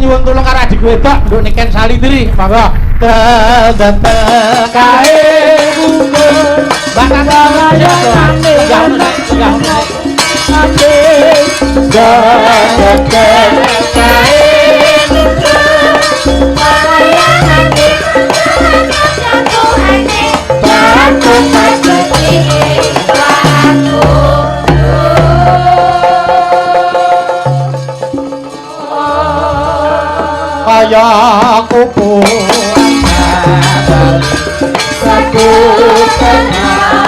nyuwun tulung karo adik wedok nduk Niken Salindri. Monggo. Kae bungkus bakal ya kaya kuku satu tengah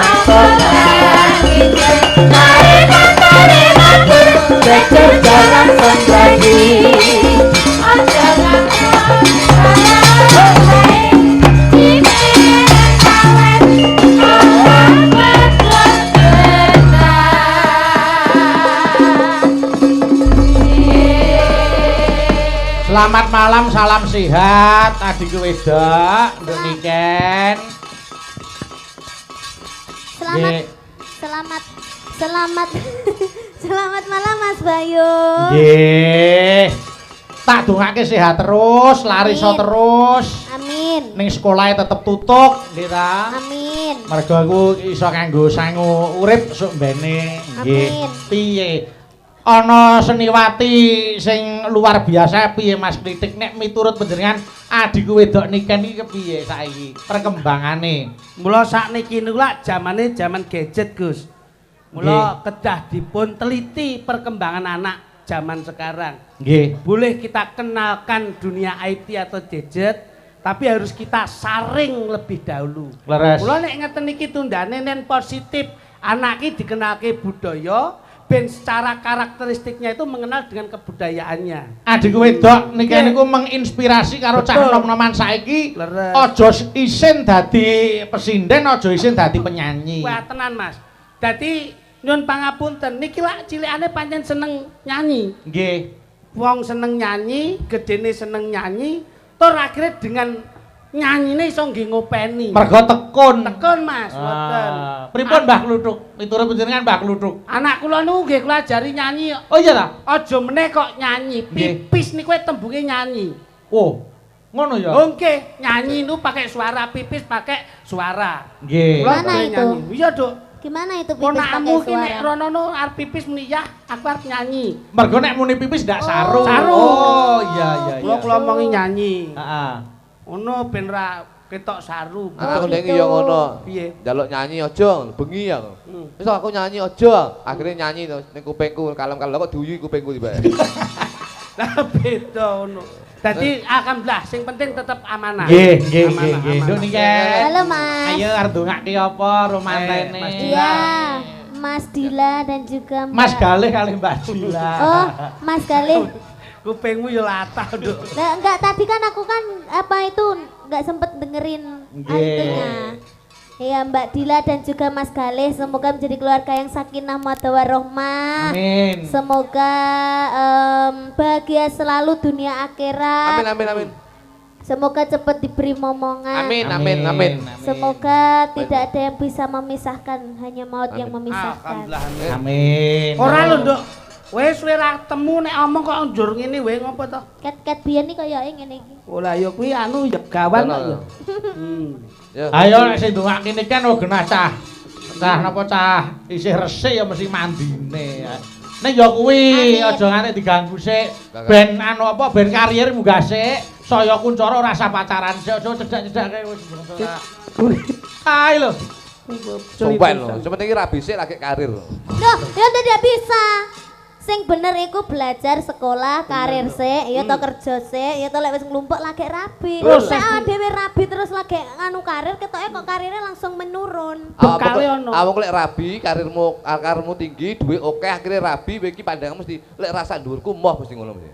Becer jalan sembrani Selamat malam, salam sehat adikku wedok, Nduk Niken. Selamat malam Mas Bayu. Nggih. Tak dongake sehat terus, lari iso terus. Amin. Ning sekolahnya tetep tutuk, nggih ta? Amin. Mergo aku iso kanggo sangu urip sok mbene. Nggih. Piye? Ana seniwati sing luar biasa piye Mas Kritik nek miturut panjenengan adikku wedok Niken iki kepiye saiki perkembangane? Mula sakniki niku lak jamane jaman gadget, Gus. Mula kedah dipun teliti perkembangan anak zaman sekarang. Nggih. Boleh kita kenalkan dunia IT atau gadget, tapi harus kita saring lebih dahulu. Leres. Mula nek ngeten iki tundane nen positif, anak iki dikenalke budaya ben secara karakteristiknya itu mengenal dengan kebudayaannya. Adikku wedok Niken niku menginspirasi karo cah nom-noman saiki. Leres. Aja isin dadi pesinden, aja isin dadi penyanyi. Wah tenan Mas. Dadi nyun pangapunten niki lak cilikane pancen seneng nyanyi. Nggih. Wong seneng nyanyi, gedene seneng nyanyi, tur akhirnya dengan nyanyine iso nggih ngopeni. Mergo tekun. Tekun Mas, mboten. Pripun Mbah Kluthuk? Miturut panjenengan Mbah Kluthuk. Anak kula niku nggih kula ajari nyanyi. Oh iya ta? Aja meneh kok nyanyi, Nggih. pipis niku tembunge nyanyi. Oh, ngono ya? Oh nggih, nyanyi niku pakai suara, pipis pakai suara. Nggih. Kula Mana nggih itu? nyanyi. Iya, Duk. Gimana itu pipis Ponakmu pakai ki nek suara? rono no arep pipis muni ya, aku arep nyanyi. Mergo nek muni pipis ndak saru. Saru. Oh, iya iya iya. Kula omongi nyanyi. Heeh. Ngono ben ra ketok saru. Aku ndek gitu. yo ngono. Piye? Njaluk nyanyi aja, bengi ya. Wis aku nyanyi aja. Akhire nyanyi to ning kupingku kalem-kalem kok diuyu kupingku tiba. Lah beda ngono. Dadi alhamdulillah sing penting tetep amanah. Nggih, nggih, nggih, Amanah, nggih. amanah. Nduk Niken. Halo Mas. Ayo arep ndongake apa romantene? Mas Iya, Mas Dila dan juga Mbak. Mas Galih kali Mbak Dila. Oh, Mas Galih. Kupingmu yo latah, Nduk. Nah, enggak tadi kan aku kan apa itu enggak sempet dengerin Nggih. itunya. Ya Mbak Dila dan juga Mas Galih semoga menjadi keluarga yang sakinah mawaddah warahmah. Amin. Semoga bahagia selalu dunia akhirat. Amin amin amin. Semoga cepat diberi momongan. Amin amin amin. Semoga tidak ada yang bisa memisahkan, hanya maut yang Amin. memisahkan. Alhamdulillah. Amin. Ora lho, Nduk. Wis suwe ra temu nek omong kok njur ngene wae ngopo to? Ket-ket biyen iki kaya ngene iki. Oh lah ya kuwi anu ya gawan kok ya. Ya. Ayo nek sing ndongake Niken genah cah. Cah napa cah isih resik ya mesti mandine. Nek ya kuwi aja nganti diganggu sik. Ben anu apa ben karier munggah sik. Saya kuncara rasa pacaran sik aja cedak-cedak wis. Ae lho. Sumpah lho, sementing iki ra bisik lagi karir. Loh, ya tidak bisa. Sing bener iku belajar sekolah, karir sik, ya to kerja sik, ya to lek wis nglumpuk lagi rabi. Nek dhewe rabi terus lagi nganu karir, ketoke kok karirnya langsung menurun. Bekale ono. Awak lek rabi, karirmu tinggi, duit oke, akhirnya rabi kowe iki pandangan mesti lek rasa dhuwurku moh mesti ngono mesti.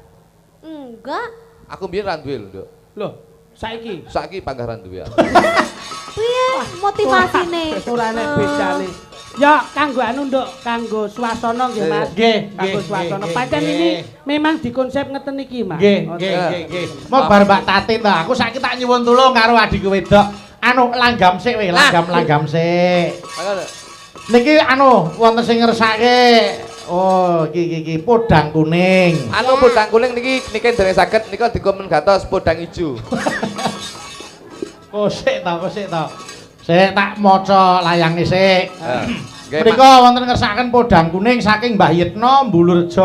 Enggak. Aku mbiyen ra duwe lho, Nduk. Loh, saiki Saiki panggah ra duwe. Piye motivasine? urane bedane. Ya kanggo anu Nduk, kanggo swasana nggih Mas. Nggih, Kanggo nggih, swasana. nggih, Pancen nggih. ini memang dikonsep ngeten iki, Mas. Nggih, nggih, nggih. Mau bar Mbak Tatin ta. Aku saiki tak nyuwun tulung karo adikku wedok. Anu langgam sik we, langgam sik. Mangga. Niki anu wonten sing ngersake Oh, iki podang kuning. Anu podang kuning niki dereng saged nika dikomen gatos podang ijo. Kosik to. Sik tak maca layange sik. Nggih. Mriko wonten ngersakaken podang kuning saking Mbah Yitno Mbulurjo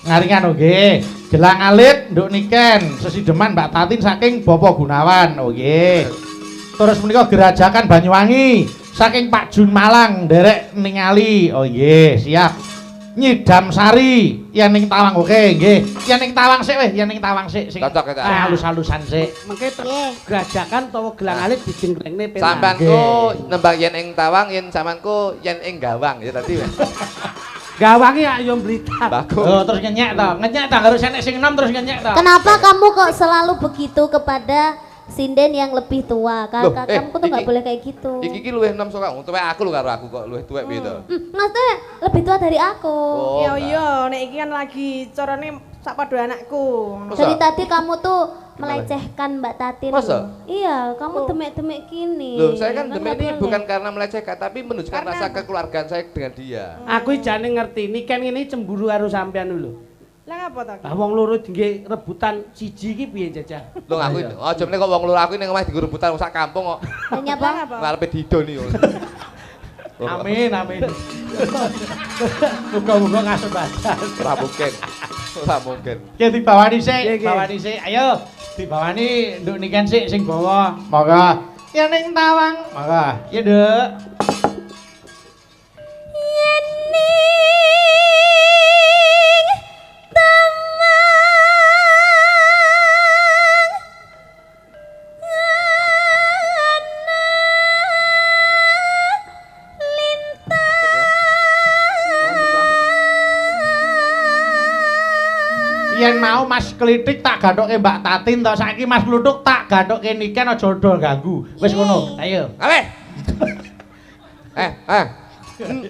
ngaringan nggih. Gelang alit nduk niken sesideman Mbak Tatin saking Bapak Gunawan. Oh nggih. Terus menika gerajakan Banyuwangi saking Pak Jun Malang nderek ningali. Oh nggih, siap. Nyidam Sari yen ning Tawang oke nggih. Yen ning Tawang sik weh, yen ning Tawang sik sing Cocok ya, Cak. halus-halusan sik. Mengke Nggih. gerajakan utawa gelang alit dijengklengne penak. Sampeanku nembang yen ing Tawang, yen sampeanku yen ing Gawang ya tadi. Gawangi ayo Blitar. Bagus. Oh, terus ngenyek to. Ngenyek to harus enek sing enom terus ngenyek to. Kenapa kamu kok selalu begitu kepada sinden yang lebih tua? Loh, Kamu tuh nggak iki- boleh kayak gitu. Iki luwih enom saka tuwek aku lho karo aku kok luwih tuwek piye to. Maksudnya lebih tua dari aku. Oh, Iya enggak. iya, nek iki kan lagi carane sak padha anakku. Masa? Dari tadi kamu tuh melecehkan Mbak Tatin. Masa? loh. Iya, kamu demek-demek gini. Loh, saya kan nggak demek ini boleh. bukan karena melecehkan tapi menunjukkan Karena- rasa kekeluargaan saya dengan dia. Aku jane ngerti ini kan ini cemburu karo sampean lho. Lah ngapa ta? Lah wong loro nggih rebutan siji iki piye Jajah? Loh aku aja meneh kok wong loro aku ning omah dienggo rebutan sak kampung kok. Hanya Lah bang. ngapa? Ngarepe didon iki. Amin. Muga-muga kasebadan. Ora mungkin. Ora mungkin. Ki dibawani sik, Nggih, nggih. bawani sik. Ayo, dibawani nduk niken sik sing bawa. Monggo. Ya ning Tawang. Monggo. Ya, Nduk. Yen mau Mas Klitik tak gathuke Mbak Tatin to, saiki Mas Kluthuk tak gathuke niken aja do ganggu. Wis ngono. Ayo. Awe.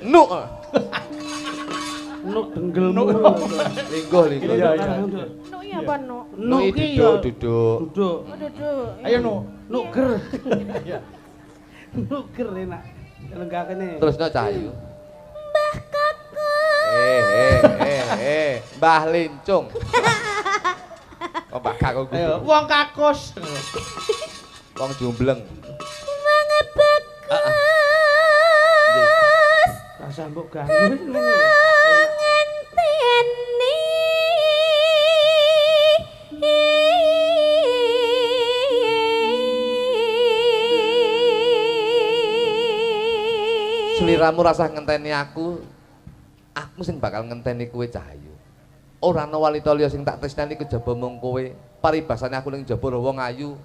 Nu. Nuk denggelmu. Lingguh lingguh. Iya, iya. Nuk iya apa nuk? Nuk Nuk iki duduk ya duduk. duduk. Oh duduk. Ayo nu. Nuker. Nuker enak. Lenggah kene. Terus no Cahayu. Mbah Mbah Lincung. Oh Mbah Kakung. Ayo, wong kakus. Wong jumbleng. Rasa mbok ganggu wis ngene. Sliramu rasah ngenteni aku sing bakal ngenteni kowe Cahayu. Ora ana wanita liya sing tak tresnani kejaba mung kowe. Paribasane aku ning jaba wong ayu,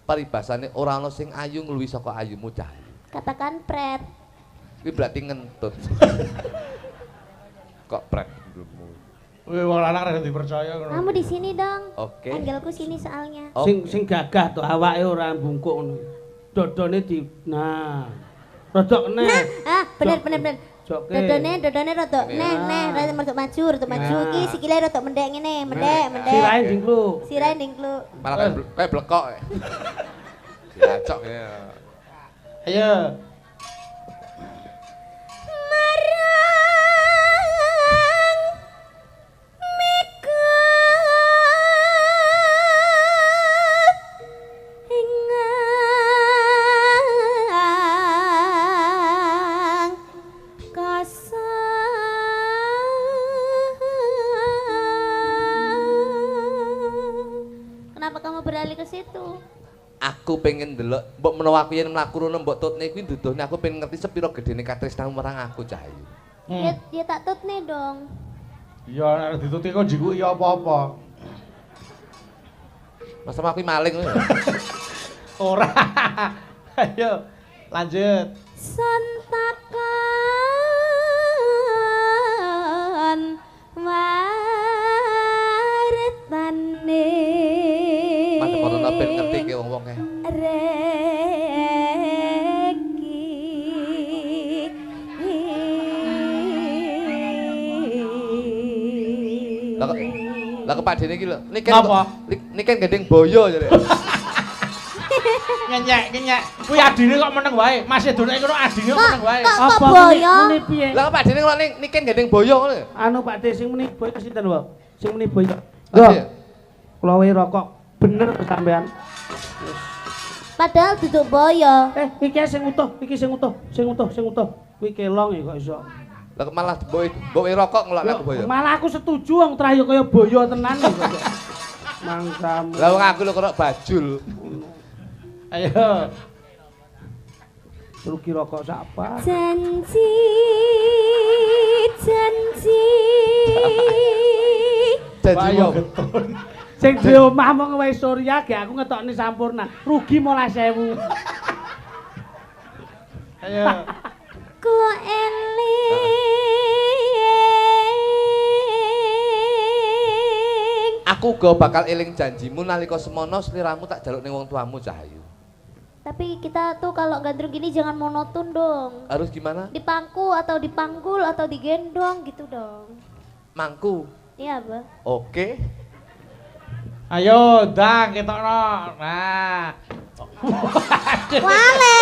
paribasane ora ana sing ayu ngluwi saka ayumu Cahayu. Katakan pret. Kuwi berarti ngentut. Kok pret belummu. Wih, wong lanang rada dipercaya ngono. Kamu di sini dong. Oke. Angelku sini soalnya. Oh. Sing gagah to awake ora bungkuk ngono. Dodone di nah. Rodok Nah, neh. bener. Joke. Dodone rodok. Neh, rada rodok maju. Nah. Iki sikile rodok mendek ngene, mendek. Sirahe dingklu. Sirahe dingklu. Malah kayak blekok. Dilacok ya. Ayo. Kenapa kamu beralih ke situ? Aku pengen ndelok mbok menawa aku yen mlaku rono mbok tutne kuwi nduduhne aku pengen ngerti sepiro gedene katresnamu marang aku Cahayu. Ya tak tutne dong. Ya nek dituti kok jiku ya apa-apa. Masa aku maling ngono. Ora. Ayo, lanjut. Sontakan wartane Madhep ana ben ngerti ke wong-wong e. Lah kepadene iki lho. Niken Napa? niken gendeng boyo jare. Ngenyek. Kuwi adine kok meneng wae. Mas Edone ngono adine kok meneng wae. Kok boyo? Muni piye? Lah Pak Dene kok niken gendeng boyo ngono. Anu Pak De sing muni boyo sinten wae? Sing muni boyo. Lah, Yo. Klowe rokok bener sampean. Padahal duduk boyo. Iki sing utuh. Kuwi kelong ya kok iso. lah malah mbok rokok ngelokne boyo. Malah aku setuju wong trayo kaya boyo tenan kok. Mangsamu. Lah wong aku lho kok bajul. Ayo. Rugi rokok sapa? Janji. Janji Ayo wong. getun. Sing di omah mong wae Surya ge aku ngetokne sampurna. Rugi 15.000. Ayo. Ku eling. Aku go bakal eling janjimu nalika semono sliramu tak jaluk ning wong tuamu Cahayu. Tapi kita tuh kalau gandrung gini jangan monoton dong. Harus gimana? Dipangku atau dipanggul atau digendong gitu dong. Mangku. Iya, Bang. Oke. Ayo, Dang, ketokno. Nah. Kuale.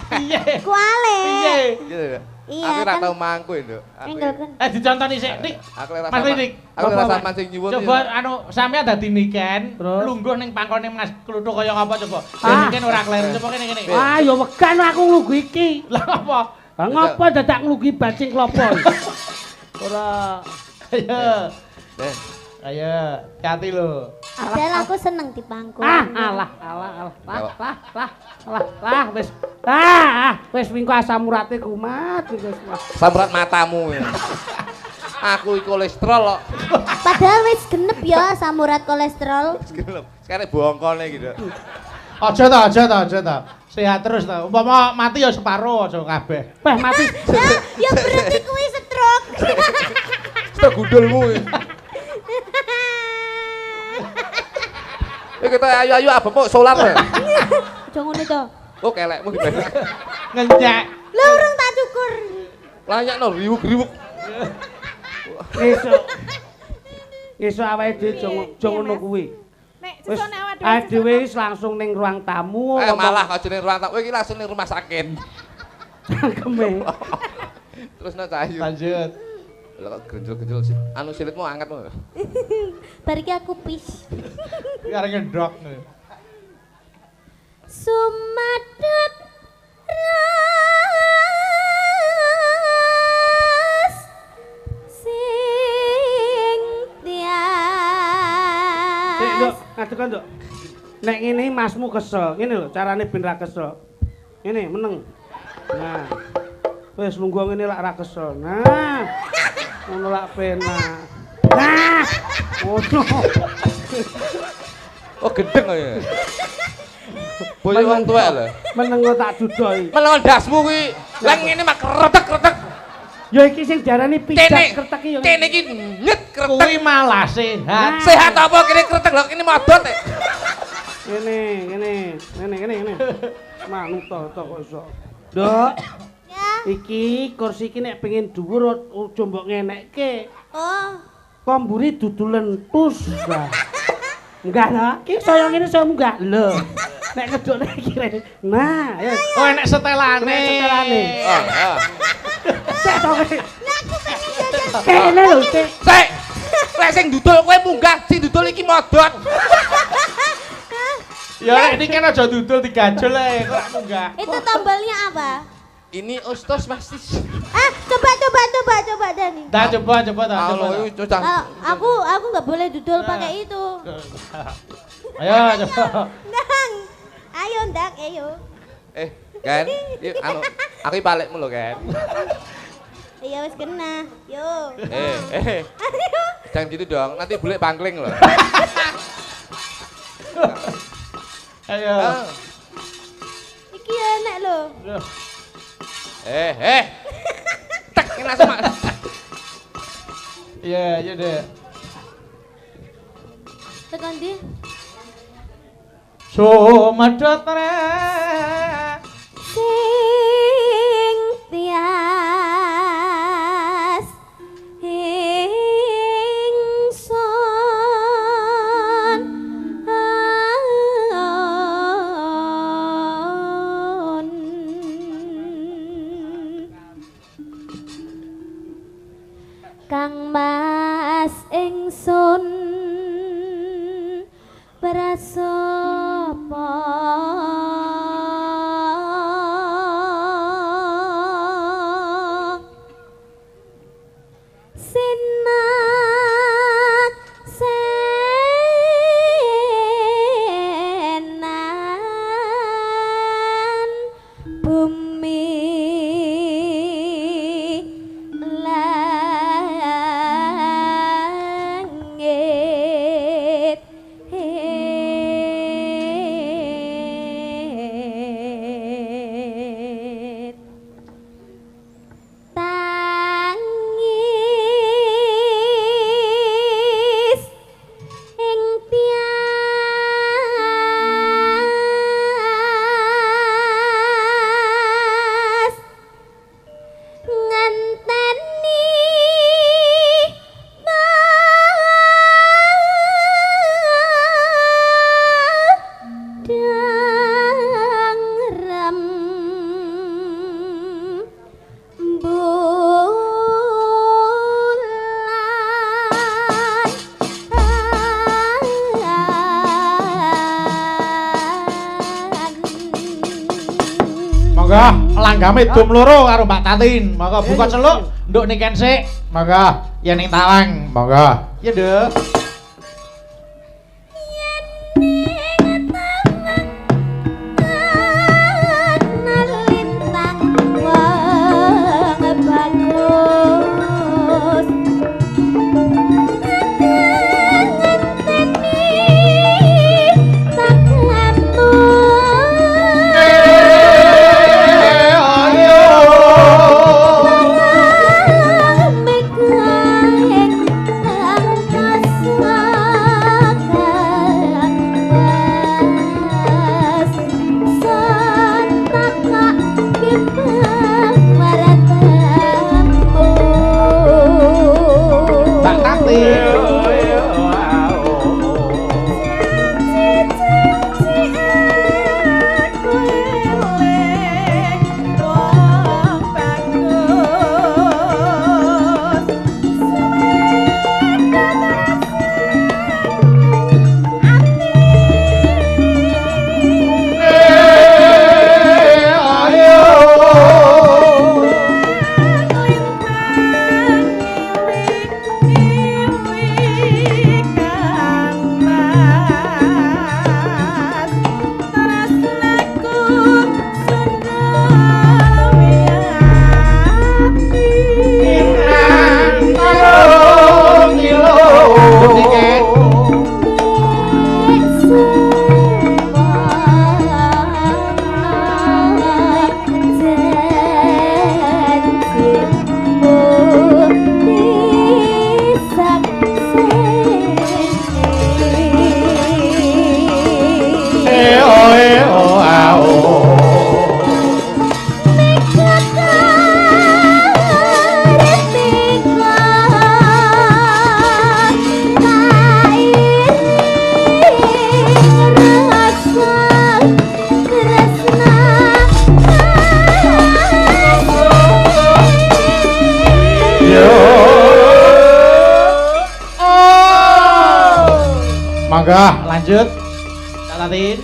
Piye? Kuale. Piye? Iya. Iya, Aku ora kan. tau mangku itu. Enggak kan. Dicontoni sik, Dik. Aku ora Mas Dik. Aku ora sampean sing nyuwun. Coba anu sampean dadi niken, Terus? lungguh ning pangkone Mas Kluthuk kaya apa coba. Ah. Niken ora kleru. Coba kene. Ah ya wegan aku nglugu iki. Lah apa? Lah ngopo dadak nglugi bacing klopo? Ora Ayo. Eh, Ayo, hati lho. Padahal aku seneng dipangku. alah wis wingko asam urate kumat wis. samrat matamu. Aku iki kolesterol kok. Padahal wis genep ya samurat kolesterol. Sekarang bongkone gitu. Aja ta. Sehat terus ta. Umpama mati ya separo aja kabeh. Peh mati. Ya berarti kuwi stroke. Stok gundulmu. Kita ayo apa kok solar ya? Aja ngono to. Oh kelekmu gimana? Ngenyek. Lah urung tak cukur. Layak no riwuk-riwuk. Esuk awake dhewe aja ngono kuwi. Nek Wis sesone awak awake dhewe wis langsung ning ruang tamu Malah aja ning ruang tamu iki langsung ning rumah sakit. cangkeme. Terus no Cahayu. Lanjut. Lah kok genjol-genjol sih. Anu silitmu anget mo. Bariki aku pis. Biar ngedok. Sumadep ras sing tias. Ngadeg nduk. Nek ngene masmu kesel, ngene lho carane ben ra kesel. Ngene meneng. Nah. Wis lungguh ngene lak ra kesel. Nah. Ngono lak penak. Nah. Ngono. Oh gendeng kok ya. Boyo wong tuwek lho. Meneng kok tak dudoi. Melon dasmu kuwi. Lah ngene mak kretek-kretek. Ya iki sing diarani pijat kretek iki ya. Kene iki nyet kretek. Kuwi malah sehat. Sehat apa kene kretek lho ini modot. Ngene. Manut to kok iso. Nduk. Ya. Iki kursi iki nek pengen dhuwur aja mbok ngenekke. Oh, Kok mburi dudu lentus. Enggak lah, iki saya ngene saya munggah. Lho. Nek ngedukne iki rene. Nah, ya. Oh enek setelane. Enek setelane. Ah. Sik to. Kene lho, Sik. Sik. Lek sing dudul kowe munggah, sing dudul iki modot. Ya nek iki kan aja dudul digajul ae kok munggah. itu tombolnya apa? Ini Ustos Mastis. Coba Dani. Dah coba ta. Halo, itu cang. Aku nggak boleh dudul pakai itu. Ayo coba. Ndang. Ayo Ndang, ayo. Kan, yuk anu, aku iki balekmu lho, kan. Iya wis kena. Yo. Ayo. Jangan gitu dong, nanti bulik pangkling loh. Ayo. Iki enak lho. Tek ini langsung mak. Iya deh. Tekan di. Sumedhot re. Sing tias ingsun Prasopo senan bumi langit tangis ing tias ngenteni dangrem Monggo langgame dum loro karo Mbak Tatin. Monggo buka celuk nduk niken sik. Monggo yen ning tawang. Monggo. Iya, Nduk. nalintang wong bagus ngenteni tak Mbak Tatin. Monggo lanjut. Mbak Tatin.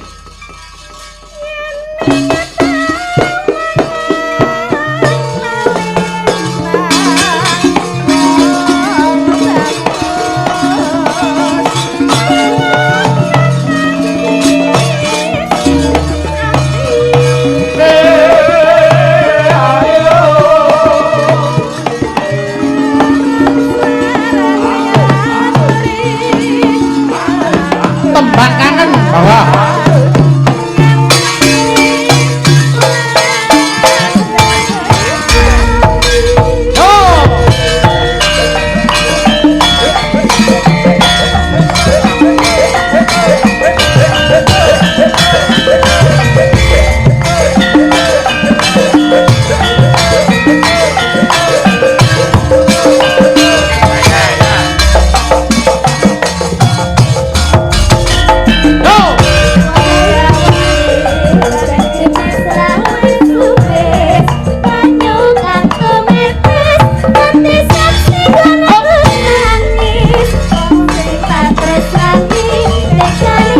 Tembak kangen. Monggo. Go!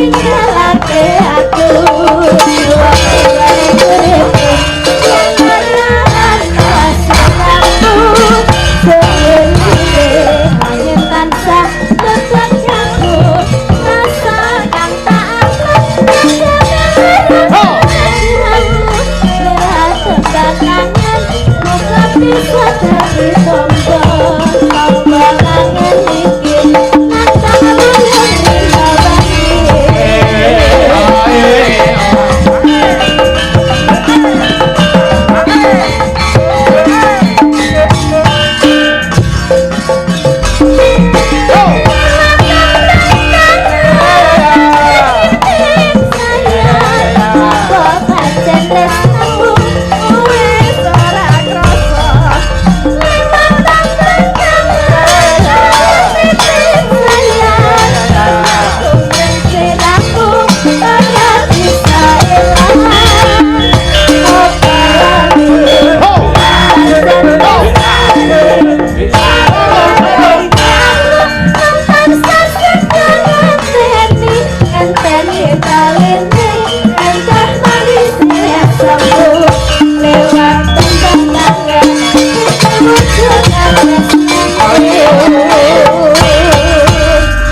ninggalake aku wong uripku lembaran kasihku sewengi angin tansah tetap nyambut rasa kang tak kangen muka bisa jadi tombol tombol kangen iki nantang luyur rina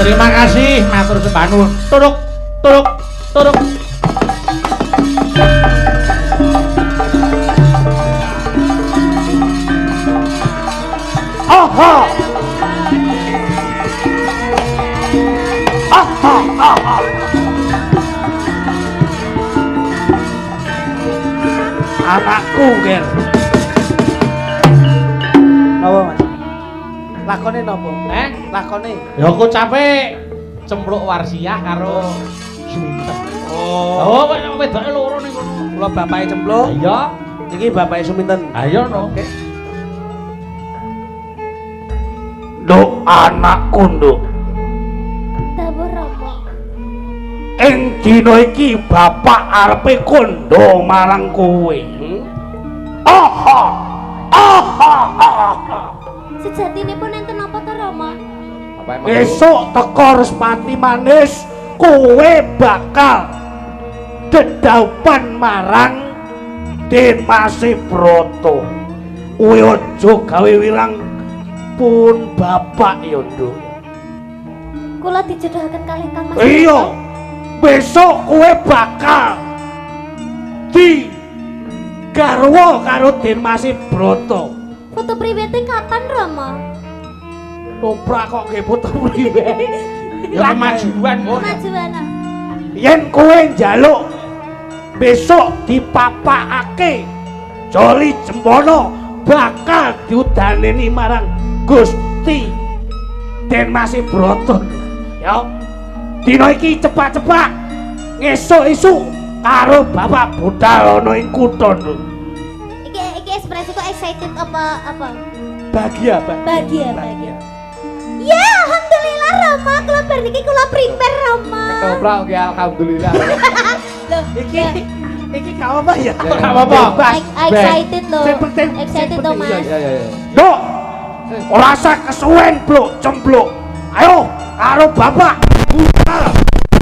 Terima kasih, matur sembah nuwun. Turuk, turuk, turuk. Aha! Aha! Aha! Anakku, Ger. Napa, Mas? Lakone napa? Lakone. Ya aku capek cempluk warsiah karo Suminten. Oh, kok wedoke loro ning kono. Kula bapake cempluk. Iya. Iki bapake Suminten. Ayo no. Nduk anakku, Nduk. Dawuh Rama. Ing dina iki bapak arepe kandha marang kowe. Aha! Aha! Aha! Sejatinipun enten apa to Rama? Besok teko Respati manis kowe bakal dedaupan marang Demase Broto. Kowe aja gawe wilang pun bapak ya, Nduk. Kula dijodohaken kalih Kang Mas. Iya. Besok kowe bakal di garwa karo Demase Broto. Foto prewedding kapan Rama? Toprak kok nggih foto priwe. Ya kemajuan. Kemajuan. Yen kowe njaluk besok dipapakake Joli Jempono bakal diudaneni marang Gusti Demase Broto. Ya. Dina iki cepat-cepat ngesuk-esuk karo Bapak budal ana ing kutha. Iki ekspresiku excited apa? Bahagia, Pak. Bahagia. Ya, alhamdulillah Rama, kula bar niki kula prepare Rama. Ketoprak oke alhamdulillah. Loh, Iki gak apa ya? Gak apa-apa. Excited loh. Sing penting, Excited loh Mas. Iya. Nduk. Ora usah kesuwen, Bluk, cempluk. Ayo karo Bapak budal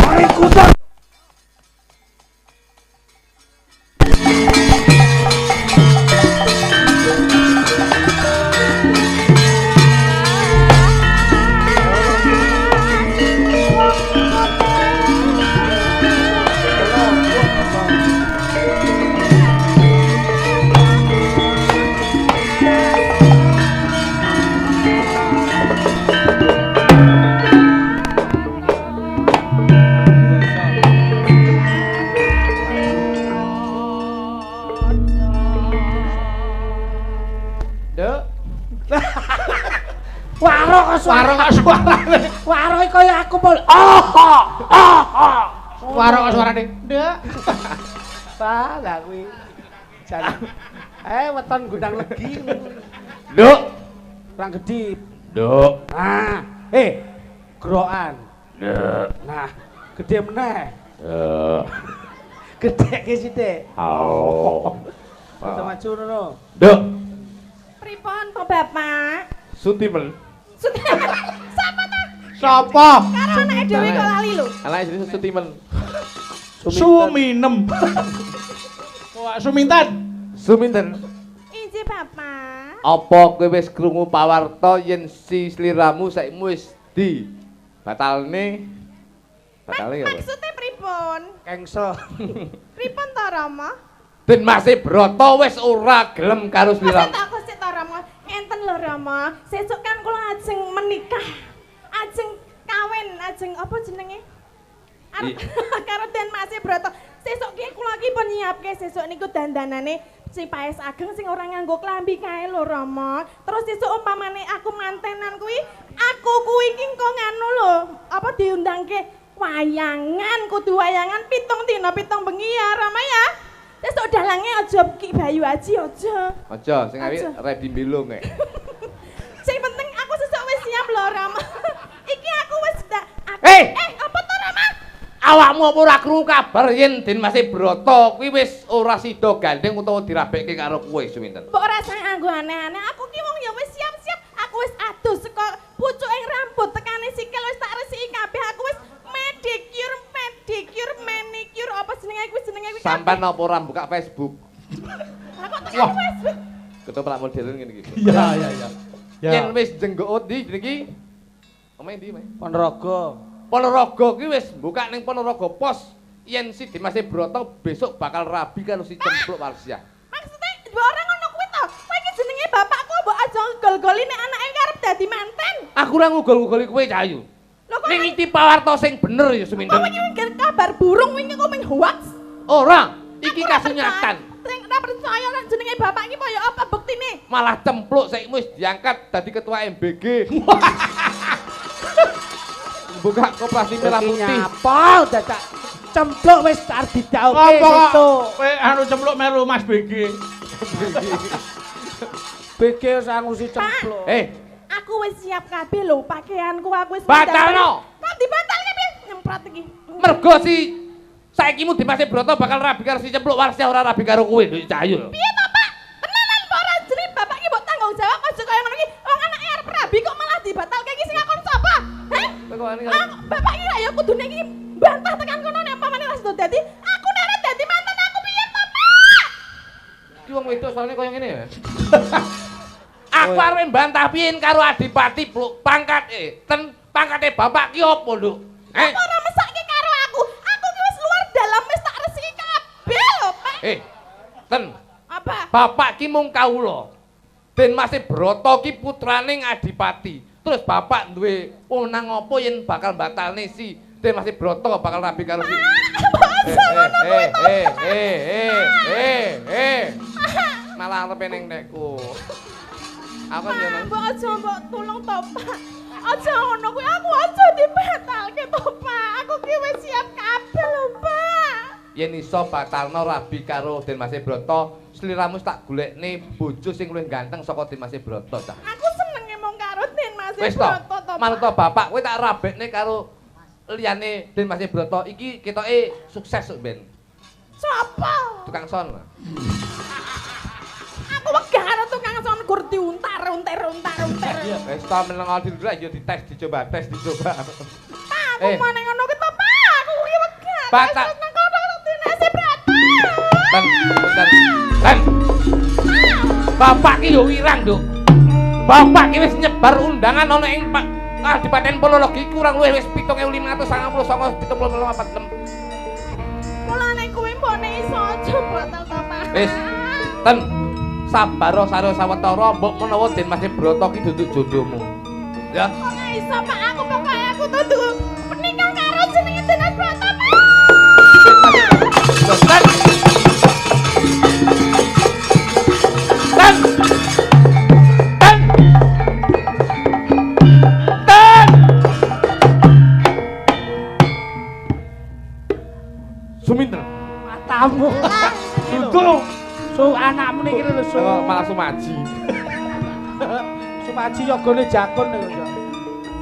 mari kutha. Suara kok suarane. Waroe kaya aku pol. Aha! Aha! Suara kok suarane. Ndak. Salah kuwi. Jalan. Weton gundang legi. Nduk. Kurang gedhi. Nduk. Nah, grokan. Nduk. Nah, gede meneh. Gede ki sithik. Oh. Kita maju ngono. Nduk. Pripun to Bapak? Sutimen. Sapa to? Sapa? Karo anake dhewe kok lali lho. Alah jenenge Sutimen. Suminem. Wah, Suminten. Suminten. Inji Bapak. Apa kowe wis krungu pawarta yen si sliramu saikmu wis di batalne? Batalne ya, Bos? Maksudnya pripun? Kengsel. Pripun to Rama? Den Masih Broto wis ora gelem karo sliramu. Maksud aku to Rama, ngenten lho Rama. Sesuk kan kula ajeng menikah. Ajeng kawin, ajeng apa jenenge? Karo Den Masih Broto. Sesuk ki kula ki pun nyiapke sesuk niku dandanane si paes ageng sing ora nganggo klambi kae lho Rama. Terus sesuk umpamane aku mantenan kuwi, aku kuwi ki kok nganu lho, apa diundangke wayangan, kudu wayangan 7 dina 7 bengi ya Rama ya. Sesuk dalange aja Ki Bayu Aji aja. Aja sing awi Aja. ready mbelung nek. Sing penting aku sesuk wis siap lho Rama. Iki aku wis apa to Rama? Awakmu apa ora krungu kabar yen Den Masih Broto kuwi wis ora sida gandeng utawa dirabekke karo kowe Suminten? Mbok ora sang anggo aneh-aneh. Aku ki wong ya wis siap-siap. Aku wis adus saka pucuking rambut tekane sikil wis tak resiki kabeh. Aku wis pedicure, manicure apa jenenge kuwi kuwi. Sampeyan apa ora buka Facebook? Aku tekan Facebook. Ketoprak modern ngene iki. Iya. Yen wis jenggok di iki omae ndi, Mas? Ponorogo. Ponorogo kuwi wis buka ning Ponorogo Pos. Yen si Den Masih Broto besok bakal rabi karo si Cempluk Warsiah. Maksudnya mbok ora ngono kuwi to. Kowe iki jenenge bapakku mbok aja gol-goli nek anake karep dadi manten. Aku ora ngugol-ugoli kowe Cahayu. Lho kok Ning iki pawarta sing bener ya Suminten. kowe iki kabar burung wingi kok ming hoax. Ora, iki kasunyatan. Sing ora percaya nek jenenge bapak iki kaya apa buktine? Malah Cempluk saiki wis diangkat dadi ketua MBG. Buka koperasi merah putih. Nyapa dadak Cempluk wis arep didhauke Apa kok sesuk. kowe anu Cempluk melu Mas BG? BG sangusi Cempluk. Aku wis siap kabeh lho pakaianku aku wis Batalno. Kok dibatalke piye? Nyemprat iki. Mergo si saikimu Den Masih Broto bakal rabi karo si Cempluk Warsiah ora rabi karo kowe lho Cahayu. Piye to, Pak? Tenanan apa ora jeri bapak iki mbok tanggung jawab aja kaya ngono iki. Wong anake arep rabi kok malah dibatalke iki sing akon sapa? Heh? Bapak iki ya kudune iki bantah tekan kono nek pamane ra sedo dadi aku nek ora dadi mantan aku piye to, Pak? Iki wong wedok soalnya kaya ngene ya. Aku arep mbantah piye karo Adipati pangkat pangkate bapak ki opo lho? Apa ora mesake karo aku? Aku ki wis luar dalam wis tak resiki kabeh lho, Pak. Ten, Apa? bapak ki mung kawula. Den Masih Broto ki putraning Adipati. Terus bapak duwe wewenang apa yen bakal batalne si Den Masih Broto bakal rabi karo si malah arepe ning nekku. Aku yo nang Mbok aja mbok tulung to, Pak. Aja ngono kuwi aku aja dibatalke to, Pak. Aku ki wis siap kabeh lho, Pak. yen iso batalno rabi karo Den Masih Broto, sliramu tak golekne bojo sing luwih ganteng saka Den Masih Broto, Cah. Aku senenge mung karo Den Masih Wis to, Broto to, manut to bapak kowe tak rabekne karo liyane Den Masih Broto iki ketoke sukses sok ben. Sapa? Tukang son. Aku wegah karo tukang son gur diuntar. Wis to meneng dulu ya dites dicoba. Pak, aku meneh ngono ki to, Pak. Aku ki wegah. Batak. Nang kono Den Masih Broto. Ten. Bapak ki yo wirang, Nduk. Bapak ki wis nyebar undangan ana ing Kadipaten Ponorogo kurang luwih wis 7599,76. Mulane kuwi mbone iso aja batal to, Pak. Wis, ten sabaro saro sawetara mbok menawa Den Masih Broto ki duduk jodohmu. Ya. Kok gak iso, Pak? Aku pokoke aku tuh menikah karo jenenge Den Masih Broto, Pak. Ten. Ten. Ten. Ten. Suminten. Matamu. Duduk. Su anakmu niki lho, Su. Malah Sumaji. Sumaji yogane jakun niku, Cok.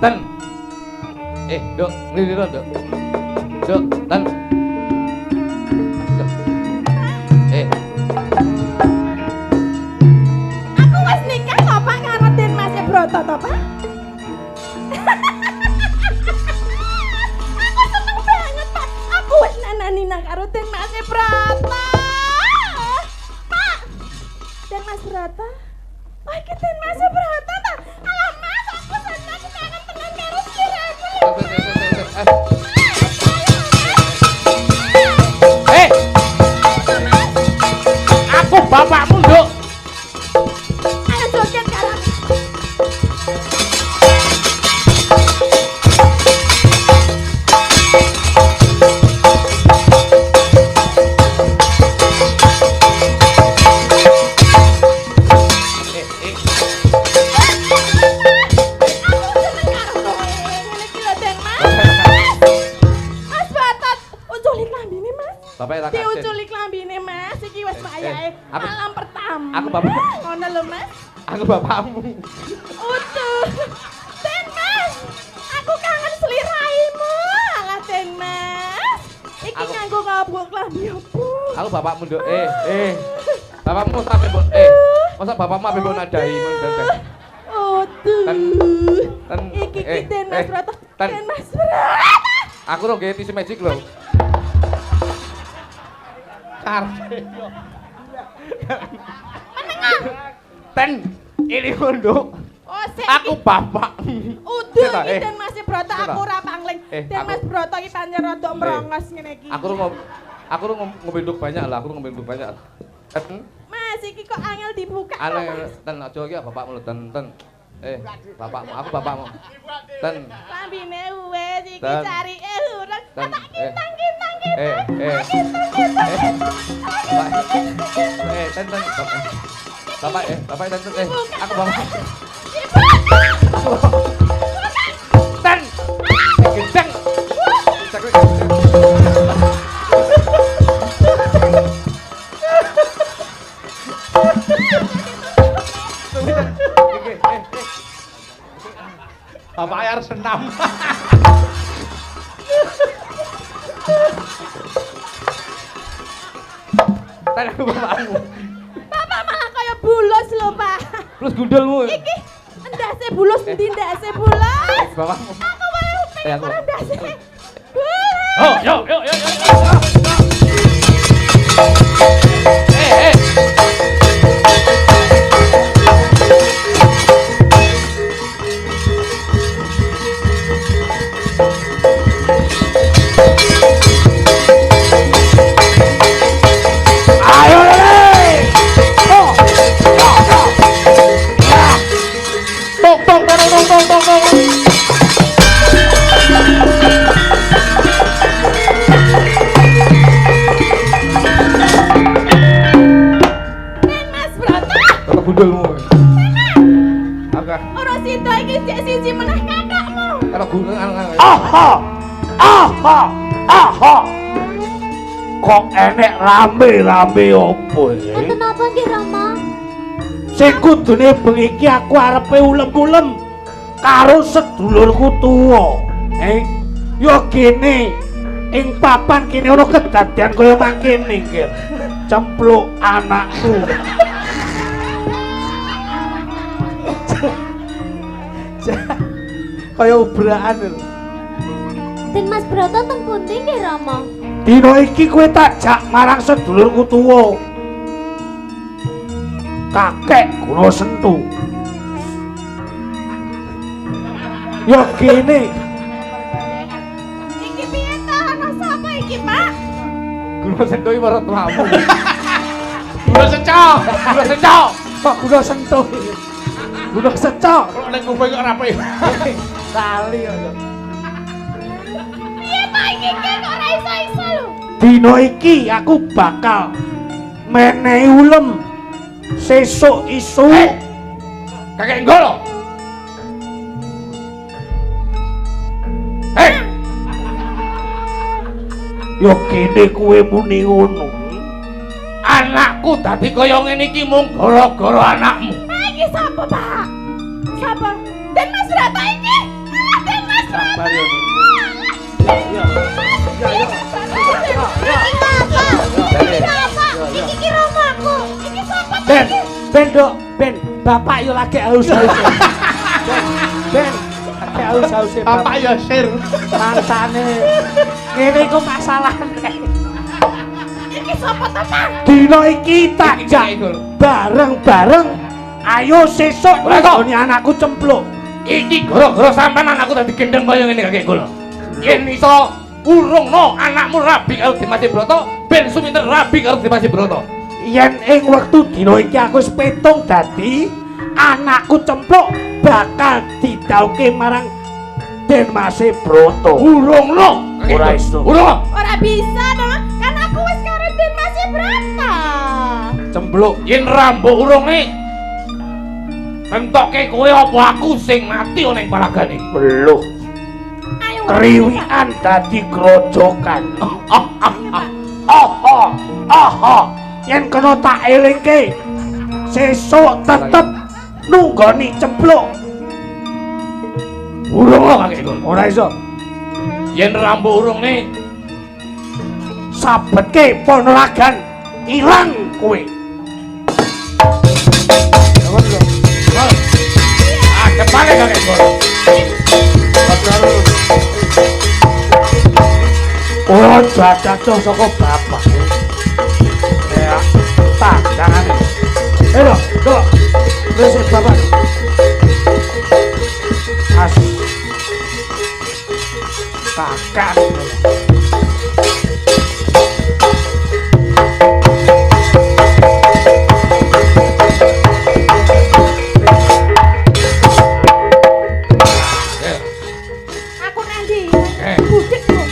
Ten. Nduk, ngliriro, Nduk. Nduk, ten. Nduk. Aku wis nikah to, Pak, karo Den Masih Broto to, Pak. karo Den Mas Broto. Pak. Den Mas Broto. Oh, iki Den Mas Broto ta? Alah Mas, aku seneng kangen tenan karo sliramu. Aku bapakmu, Nduk. Ayo joget karo aku. Bapak tak diuculi klambine Mas, iki wis wayahe malam pertama. Aku bapak. Ngono lho Mas. Aku bapakmu. Utuh. Den Mas, aku kangen sliramu. Alah Den Mas. Iki nganggo ngabuk klambi opo? Aku bapakmu, Nduk. Bapakmu sampe mbok masa bapakmu ampe mbok nadahi men. Utuh. Ten Iki Den Mas Broto. Den Mas Broto. Aku ro nggih tisu magic lho. Menengan. Ten, ini Nduk. Oh, Aku bapak. Uduh iki Den Mas Broto aku ora pangling. Den Mas Broto iki pancen rada mrongos ngene iki. Aku ru ngombe nduk banyak lah, aku ngombe nduk banyak. Mas iki kok angel dibuka. Ten aja iki bapakmu lho, ten. Bapakmu, aku bapakmu. Ten. Lambine wis iki Ten. carike urang. Tak kintang. Ten. Bapak ten. Aku bapak. Ten. Gendeng. Bapak air senam. Ten aku bapakmu. Bapak malah kaya bulos lho, Pak. Terus gundulmu. Iki ndase bulos endi ndase bulos? Bapakmu. Aku wae Aku. ora ndase. Oh, yuk. Gundulmu. Oke. Ora sida iki sik siji meneh kakakmu. Kalau gundul Aha. Kok enek rame-rame opo iki? Enten apa nggih Rama? Sing kudune bengi iki aku arepe ulem-ulem karo sedulurku tuwa. Yo kene ing papan kene ana kedadian kaya mangkene iki. Cempluk anakku. Kaya ubraan lho. Den Mas Broto teng pundi nggih Rama? Dina iki kowe tak jak marang sedulurku tuwa. Kakek Guna Sentu. Yo kene. Iki piye ta ana sapa iki, Pak? Guna Sentu iki marang tuamu. Guna secok. Kok Guna Sentu? Guna secok. Kok ning kuping kok rapi. Kali kok. Piye Pak iki kok ora iso-iso lho? Dina iki aku bakal menehi ulem sesuk isu. Kakek nggolo. Yo kene kuwe muni ngono. Anakku dadi kaya ngene iki mung gara-gara anakmu. Iki sapa, Pak? Sapa? Den Mas Broto iki. Den Mas Broto. Sabar yo. Iki romaku. Iki sapa? Ben, bapak yo lagi haus-haus. Ben, lagi haus-haus. Bapak ya sir. Mangsane. Ngene iku masalahne. iki sapa to, Pak? Dina iki tak jak bareng-bareng. Ayo sesuk nggone anakku cempluk. Iki gara-gara sampean anakku dadi gendeng kaya ngene kakek kula. Yen iso urungno anakmu rabi karo Dimas Broto, ben suminten rabi karo Dimas Broto. Yen ing wektu dina iki aku wis petung dadi anakku cempluk bakal didhauke marang Dimas Broto. Urungno. Ora iso. Urung. Ora bisa to, kan aku wis karo Dimas Broto. Cempluk. Yen rambuk urunge entoke kowe apa aku sing mati ana ing palagane. Belum. Ayo. Kriwikan dadi grojokan. Yen kena tak elingke sesuk tetep nunggoni cempluk. Urung kakek kula. Ora iso. Yen rambuk urunge Sabetke Ponorogan ilang kowe. Cepane kakek kula. Ora jajah saka bapak. Ya, tak jangan. Lho, kok wis bapak. As. Kakak. Aku nanti. Budek lho.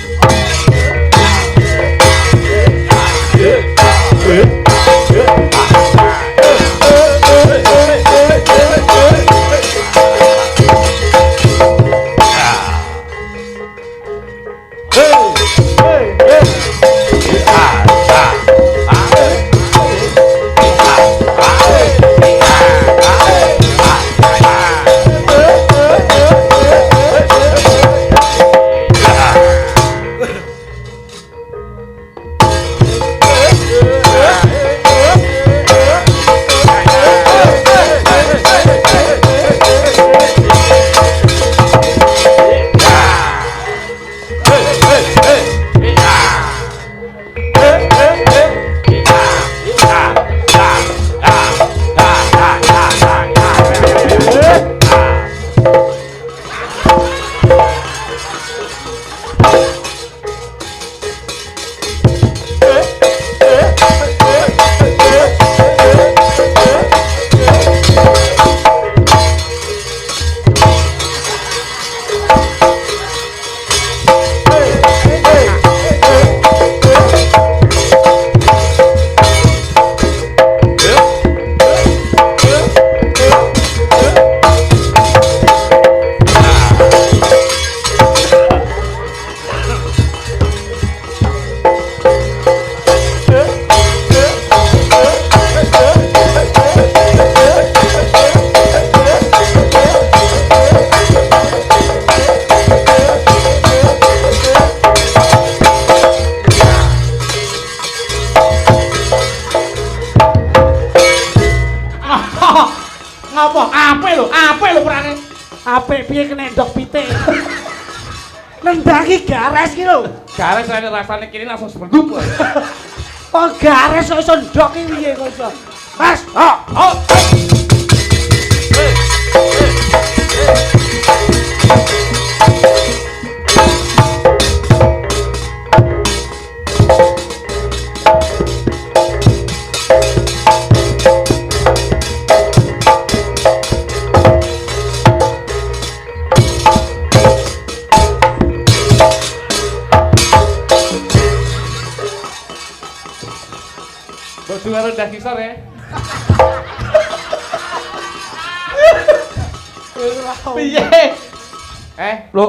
Apik lho perane. Apik piye kena ndok pitik. Nendangi gares ki lho. Gares rasane kene langsung sebentuk. Oh gares kok iso ndok ki piye kok iso. Mas, Berdua rendah kisar ya. Piye? Lho,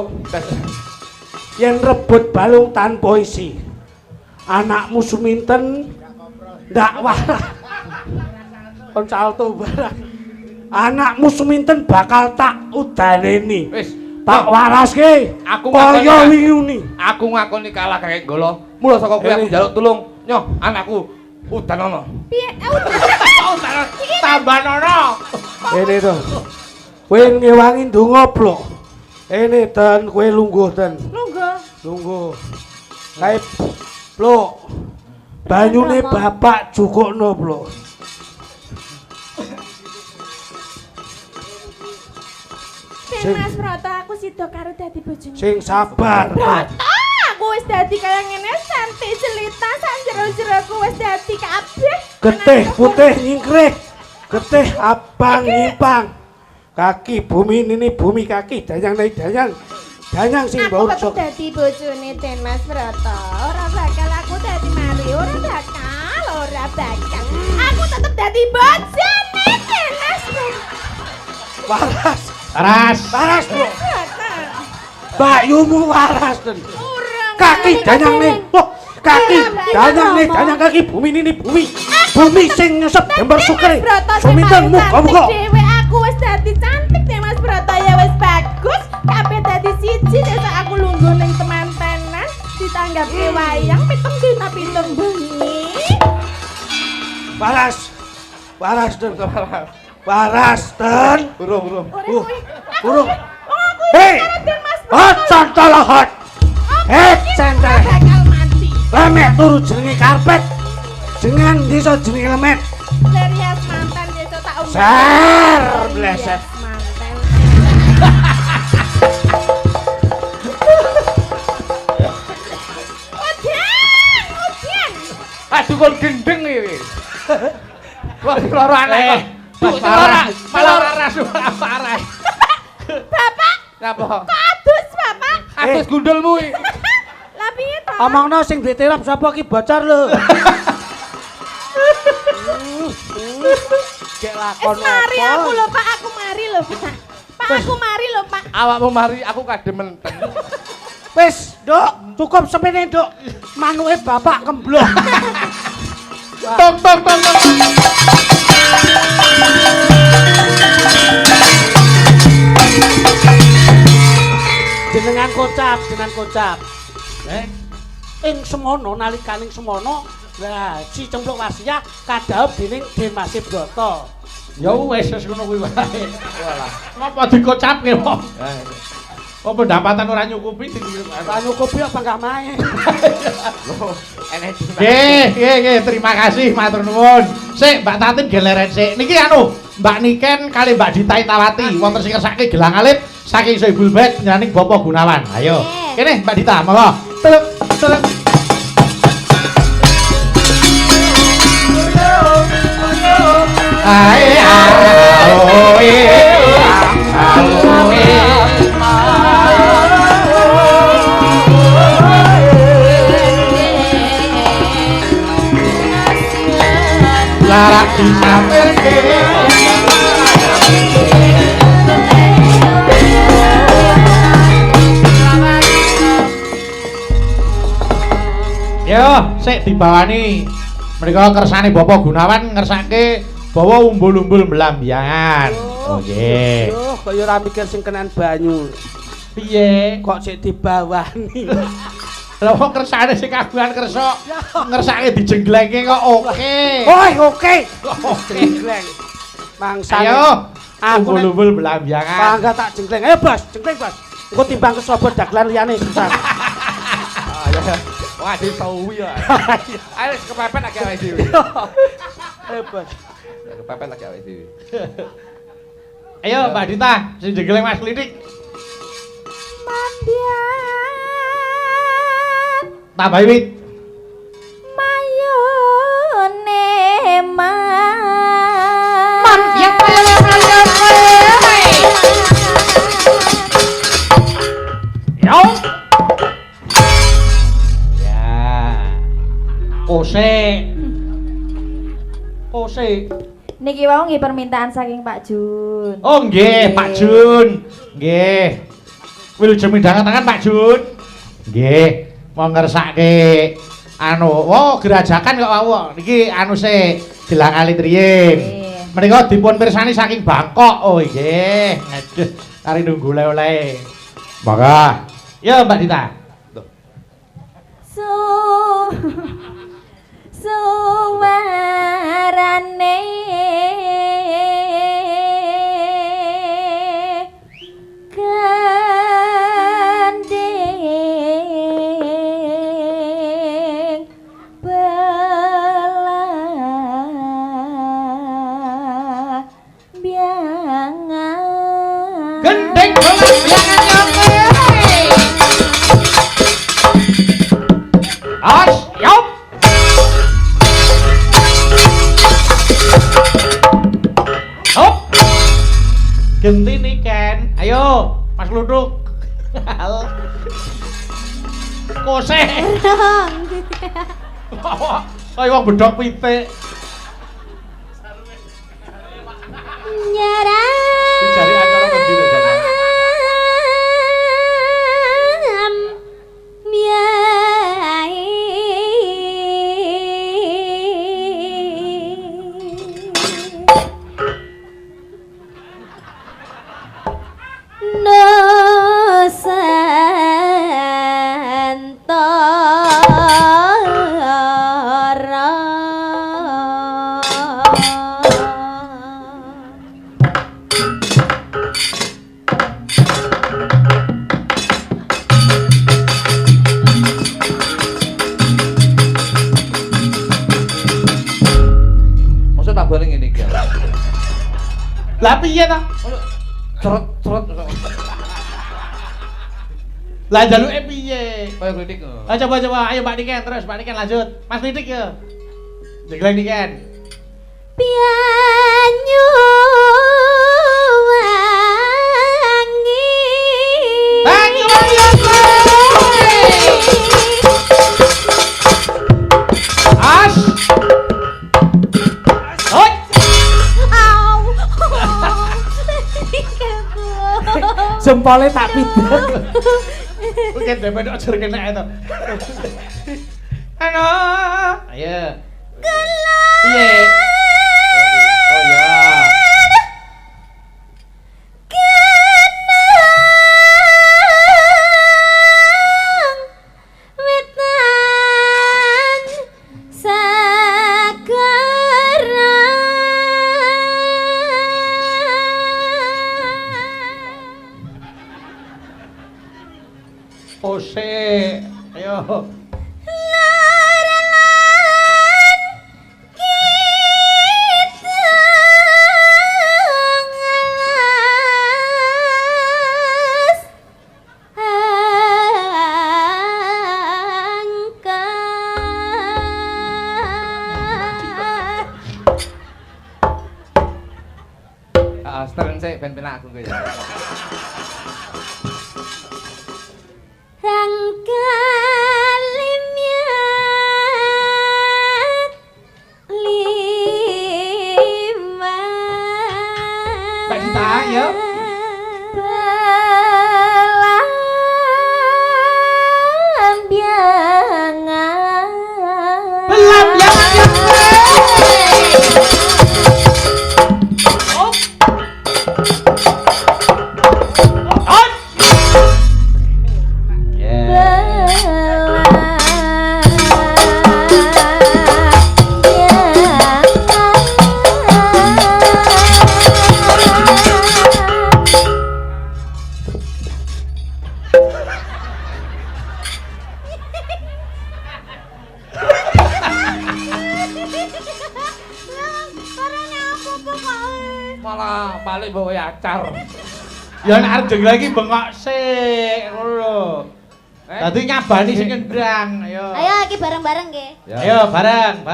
yen rebut balung tanpa isi. Anakmu suminten ndak warah. Kon salto barang. Anakmu suminten bakal tak udaneni. Wis, tak waraske. Aku kaya wingi. Aku ngakoni kalah kakek Golo. Mula saka kowe aku njaluk tulung. Nyoh, anakku udanono. Piye? Udan tambanono. Ini to. Kowe ngewangi ndonga, Blok. Ini ten kowe lungguh ten. Lungguh. Lungguh. Kae Blok. Banyune bapak jukukno, Bro. Ben Mas Broto aku sida karo dadi bojone. Sing sabar. Aku wis dadi kaya ngene cantik jelita sak jero-jeroku wis dadi kabeh. Getih putih nyingkrih. Getih abang nyimpang. Kaki bumi ini bumi kaki dayang naik dayang. Dayang sing Aku baur tetep sok. dadi bojone Den Mas Broto. Ora bakal aku dadi mari, ora bakal, ora bakal. Aku tetep dadi bojone Den Mas Broto. Waras. Waras. Waras, Bro. Bayumu waras, Den. Kaki dayang nih. Oh, kaki dayang nih, dayang kaki bumi ini bumi. Bumi sing nyesep dembar sukre. Bumi ten muga-muga. Dewe aku wis dadi cantik Den Mas Broto ya wis bagus. Kabeh dadi siji sesuk aku lungguh ning temantenan ditanggapi wayang pitung dina pitung bengi. Waras. Waras, Den. Waras, Den. Burung. Burung. Aku Hei. karo Den Mas Hot santal hot. Hei, santal. bakal mati. Lemet turu jenenge karpet. Jenengan desa jenenge lemet. Serius mantan besok tak undang. Ser, bleset. Serius mantan. Udian. Aduh kon gendeng iki. Wah, loro anak kok. Mas parah. Malah waras parah. Bapak, Napa? kok adus Bapak? Atus gundulmu iki. Lah piye to? Omongno sing ditirap sapa ki bocor lho. Cek lakon Mari apa? aku lho Pak, aku mari lho Pak. Pak aku mari lho Pak. Awakmu mari aku kademen. Wis, Nduk, cukup semene, Nduk. Manuke bapak kemblong. Tong. Jenengan kocap. Ing semono nalikaning semono, lah si Cempluk Wasia kadhaup dening Den Mas Broto. Ya wis ngono kuwi wae. Walah. Ngapa dikocapke wong? Apa pendapatan ora nyukupi Lah nyukupi apa enggak main? Nggih, terima kasih matur nuwun. Sik Mbak Tatin geleren sik. Niki anu, Mbak Niken kali Mbak Dita Itawati wonten sing kersake gelang alit saking Soebul Bed penyanyi Bapak Gunawan. Ayo. Kene Mbak Dita, monggo. Teluk. Larak disampirke yo, sik dibawani mereka kersane Bapak Gunawan ngersake bawa umbul-umbul melambyangan. Oh nggih. Duh, kok ya ora mikir sing kenan banyu. Piye? Kok sik dibawani. Lah wong kersane sing kagungan kersa ngersake dijenglengke kok oke. Oi, oke. Jengkleng. Mangsa. Ayo, Aku nek umbul-umbul melambyangan. bangga tak jengkleng. Ayo, Bos, jengkleng, Bos. Engko timbang kesobot dagelan liyane susah. Wah, disawi ya. Ayo kepepet lagi awake dhewe. Ayo, Bos. Kepepet lagi awake dhewe. Ayo Mbak Dita, sing jegeleng Mas Lidik. Mandian Tambah wit. mayone Mandian Yo. Ya. Ose. Niki wau nggih permintaan saking Pak Jun. Oh nggih, Pak Jun. Nggih. Wilujeng midhangan tangan Pak Jun. Nggih, mau ngersake anu, gerajakan kok wau. Niki anu sik gelang alit riyin. Menika dipun pirsani saking Bangkok. Oh nggih. Aduh, kari nunggu oleh-oleh. Monggo. Ya Mbak Dita. Suwarane gandeng As, yop. Hop. Genti nih Ken. Ayo, Mas Luduk. Kose. Kayak wong bedhok pitik. Nyaram. Dicari acara ngendi to jane? Lah piye ta? Ceret. Lah jaluke piye? Kaya kritik. Coba, ayo Mbak Niken terus, Mbak Niken lanjut. Mas Nidik ya. Jegleng Niken. Pianyu wangi. Banyu wangi. As. Hoi. Au. Jempolnya tak pidet. Oke, dhewe aja kena itu. Ano? Ayo. Piye? Oh ya. Ose, ayo. Steren sik ben penak aku ya. Mbak Dita, ya. Malah balik bawa acar. Ya nek arep jenggel iki bengok sik ngono lho. Dadi nyabani sing ngendang, ayo. Ayo iki bareng-bareng nggih. Ayo bareng.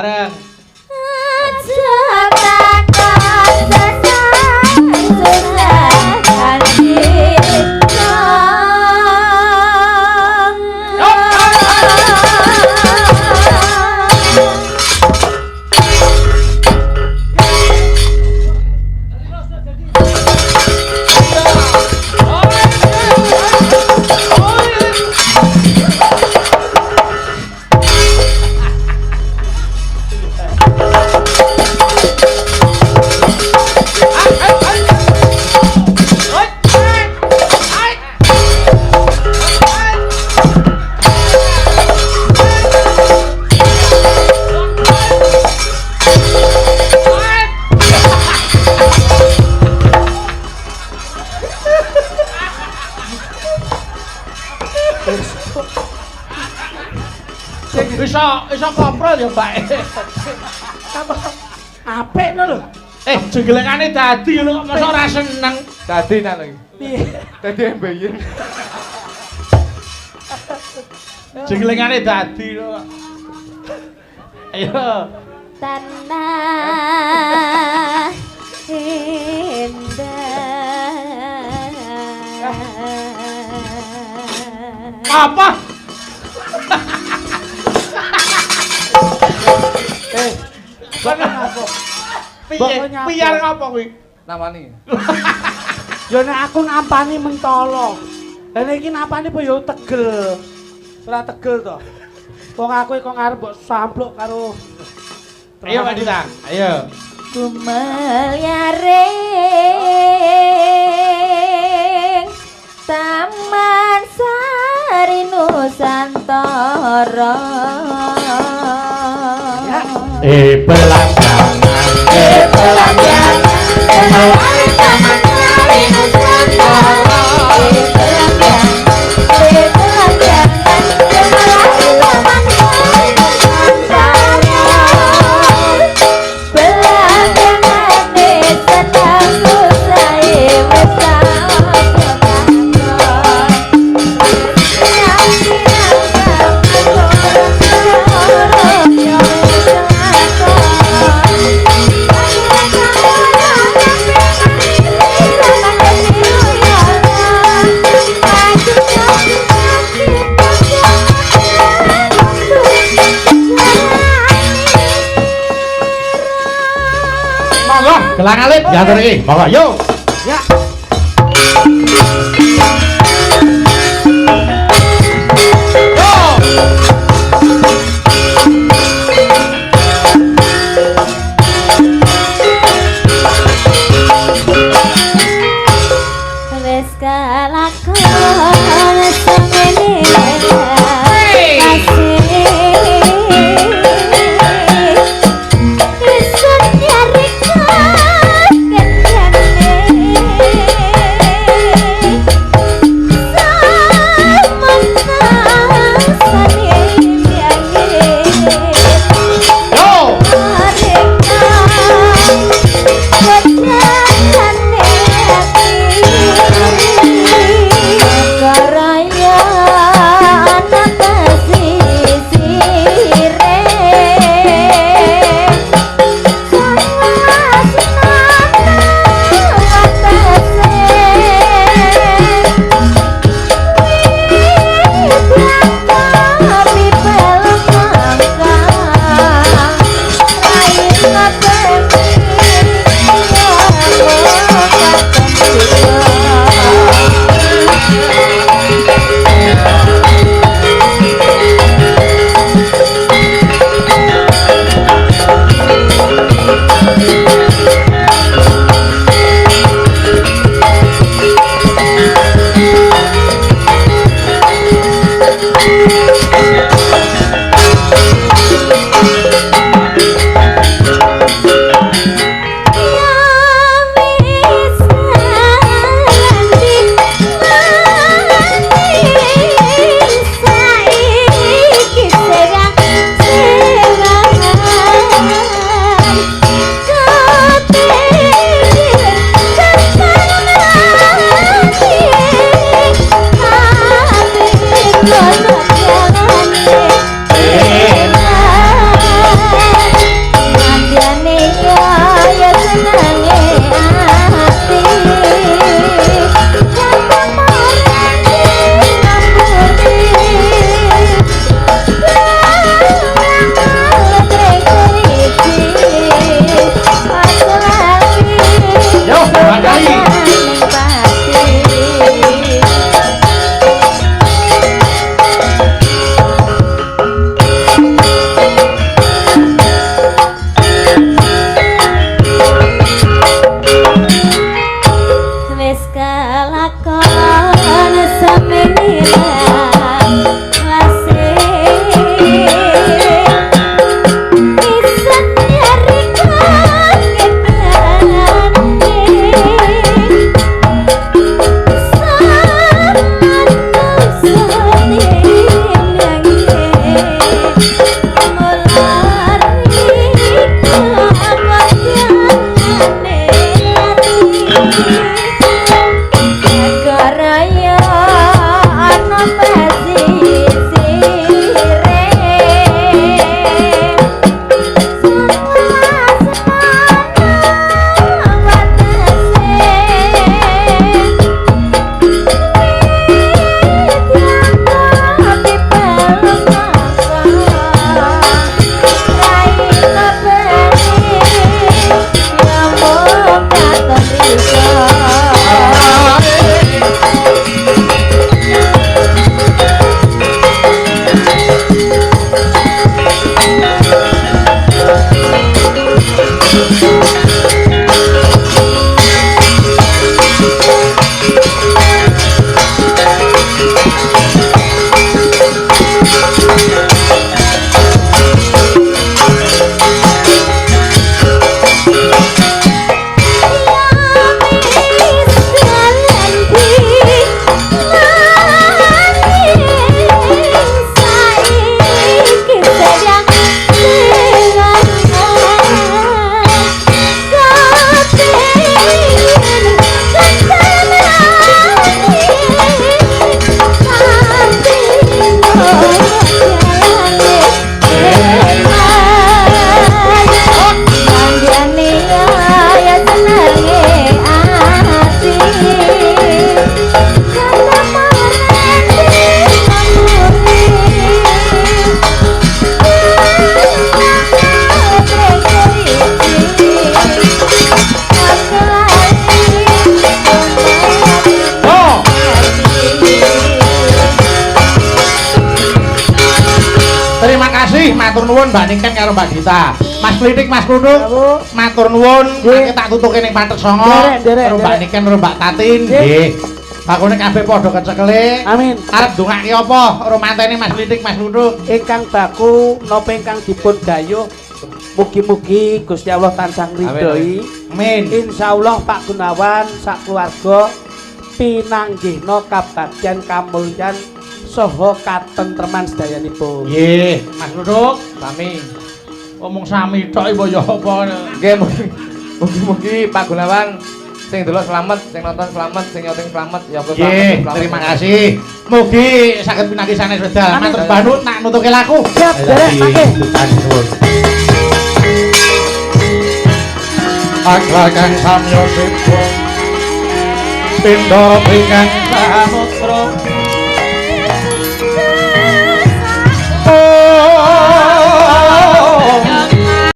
Iso koprol ya, Mbak. Apik no lho. Jenggelengane dadi lho kok masa ora seneng. Dadi nak lagi. Piye? Dadi embeyen. Jenglengane dadi lho. Ayo. Tanah indah. Apa? Piye? Piye ngapa kuwi? Namani. Ya nek aku nampani mentolo. Lah nek iki nampani apa ya tegel. Ora tegel to. Wong aku kok ngarep mbok sampluk karo Ayo Mbak Dita, ayo. Kumelyaring Taman Sari Nusantara. Belanjangan, Belanjangan, Taman Sari Nusantara. Belanjangan, Taman Sari Nusantara. Belanjangan sedang usai monggo gelang alit diatur iki. Monggo yo. ya. wis kalakon semene kasih isun nyari kendane nuwun Mbak Niken karo Mbak Dita. Mas Klitik, Mas Krunuk. Matur nuwun, mangke tak tutuke ning Patek Songo. Karo Mbak Niken karo Mbak Tatin. Nggih. Pakune kabeh padha kecekele. Amin. Arep ndongake apa? Romantene Mas Klitik, Mas Krunuk. Ingkang baku napa ingkang dipun gayuh mugi-mugi Gusti Allah tansah ngridhoi. Amin. Insyaallah Pak Gunawan sak keluarga pinanggihna kabagyan kamulyan saha katentreman sedayanipun. Nggih, Mas Krunuk, sami. Ngomong sami tok iku ya apa? Nggih, mugi-mugi Pak Gunawan sing delok selamat, sing nonton selamat, sing nyoting selamat, ya Allah Nggih, terima kasih. Mugi saged pinanggih sanes wedal. Matur banut nak nutuke laku. Siap, derek mangke. Aklakan samyo sipun pindha pinggang samutra